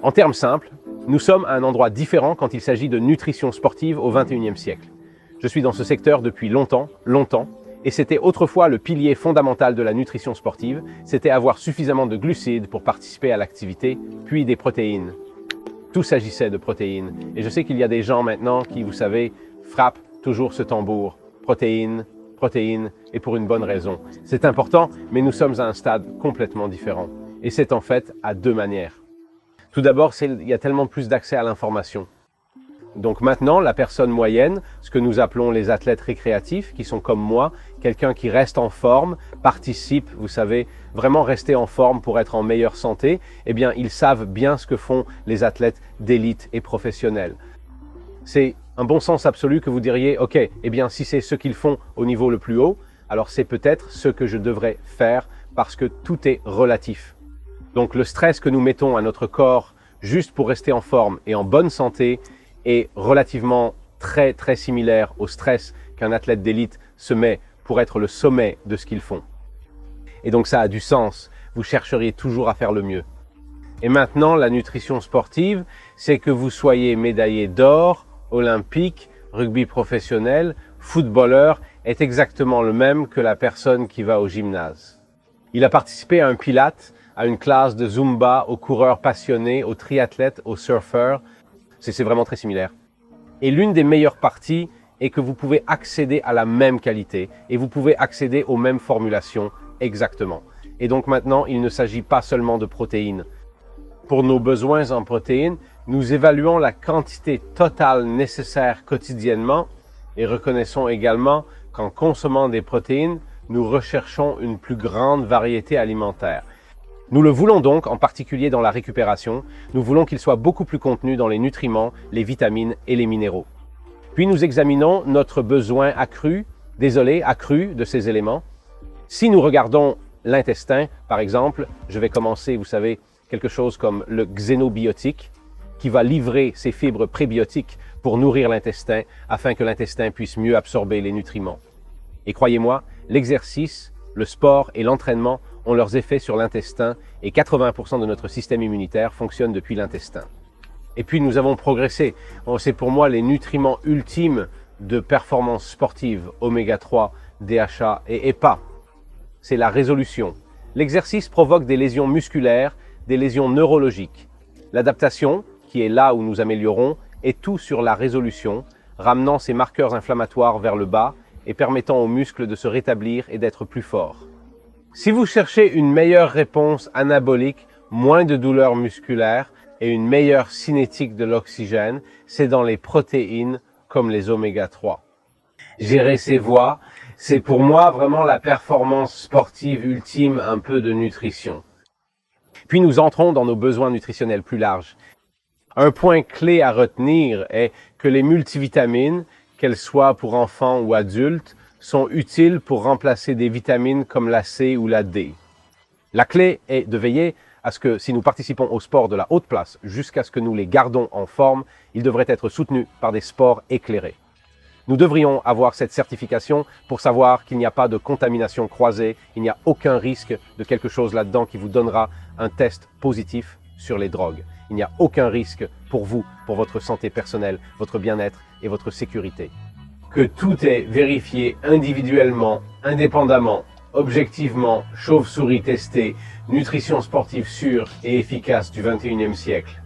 En termes simples, nous sommes à un endroit différent quand il s'agit de nutrition sportive au XXIe siècle. Je suis dans ce secteur depuis longtemps, et c'était autrefois le pilier fondamental de la nutrition sportive, c'était avoir suffisamment de glucides pour participer à l'activité, puis des protéines. Tout s'agissait de protéines. Et je sais qu'il y a des gens maintenant qui, vous savez, frappent toujours ce tambour. Protéines, protéines, et pour une bonne raison. C'est important, mais nous sommes à un stade complètement différent. Et c'est en fait à deux manières. Tout d'abord, il y a tellement plus d'accès à l'information. Donc maintenant, la personne moyenne, ce que nous appelons les athlètes récréatifs, qui sont comme moi, quelqu'un qui reste en forme, participe, vous savez, vraiment rester en forme pour être en meilleure santé, eh bien, ils savent bien ce que font les athlètes d'élite et professionnels. C'est un bon sens absolu que vous diriez, ok, eh bien, si c'est ce qu'ils font au niveau le plus haut, alors c'est peut-être ce que je devrais faire parce que tout est relatif. Donc le stress que nous mettons à notre corps juste pour rester en forme et en bonne santé est relativement très similaire au stress qu'un athlète d'élite se met pour être le sommet de ce qu'ils font. Et donc ça a du sens, vous chercheriez toujours à faire le mieux. Et maintenant, la nutrition sportive, c'est que vous soyez médaillé d'or, olympique, rugby professionnel, footballeur, est exactement le même que la personne qui va au gymnase. Il a participé à un pilate, à une classe de Zumba, aux coureurs passionnés, aux triathlètes, aux surfeurs. C'est vraiment très similaire. Et l'une des meilleures parties est que vous pouvez accéder à la même qualité et vous pouvez accéder aux mêmes formulations exactement. Et donc maintenant, il ne s'agit pas seulement de protéines. Pour nos besoins en protéines, nous évaluons la quantité totale nécessaire quotidiennement et reconnaissons également qu'en consommant des protéines, nous recherchons une plus grande variété alimentaire. Nous le voulons donc, en particulier dans la récupération, nous voulons qu'il soit beaucoup plus contenu dans les nutriments, les vitamines et les minéraux. Puis nous examinons notre besoin accru de ces éléments. Si nous regardons l'intestin, par exemple, je vais commencer, vous savez, quelque chose comme le xénobiotique, qui va livrer ses fibres prébiotiques pour nourrir l'intestin, afin que l'intestin puisse mieux absorber les nutriments. Et croyez-moi, l'exercice, le sport et l'entraînement ont leurs effets sur l'intestin et 80% de notre système immunitaire fonctionne depuis l'intestin. Et puis nous avons progressé. C'est pour moi les nutriments ultimes de performance sportive, oméga 3, DHA et EPA. C'est la résolution. L'exercice provoque des lésions musculaires, des lésions neurologiques. L'adaptation, qui est là où nous améliorons, est tout sur la résolution, ramenant ces marqueurs inflammatoires vers le bas et permettant aux muscles de se rétablir et d'être plus forts. Si vous cherchez une meilleure réponse anabolique, moins de douleurs musculaires et une meilleure cinétique de l'oxygène, c'est dans les protéines comme les oméga 3. Gérer ces voies, c'est pour moi vraiment la performance sportive ultime, un peu de nutrition. Puis nous entrons dans nos besoins nutritionnels plus larges. Un point clé à retenir est que les multivitamines, qu'elles soient pour enfants ou adultes, sont utiles pour remplacer des vitamines comme la C ou la D. La clé est de veiller à ce que si nous participons au sport de la haute place jusqu'à ce que nous les gardons en forme, ils devraient être soutenus par des sports éclairés. Nous devrions avoir cette certification pour savoir qu'il n'y a pas de contamination croisée, il n'y a aucun risque de quelque chose là-dedans qui vous donnera un test positif sur les drogues. Il n'y a aucun risque pour vous, pour votre santé personnelle, votre bien-être et votre sécurité. Que tout est vérifié individuellement, indépendamment, objectivement, chauve-souris testée, nutrition sportive sûre et efficace du XXIe siècle.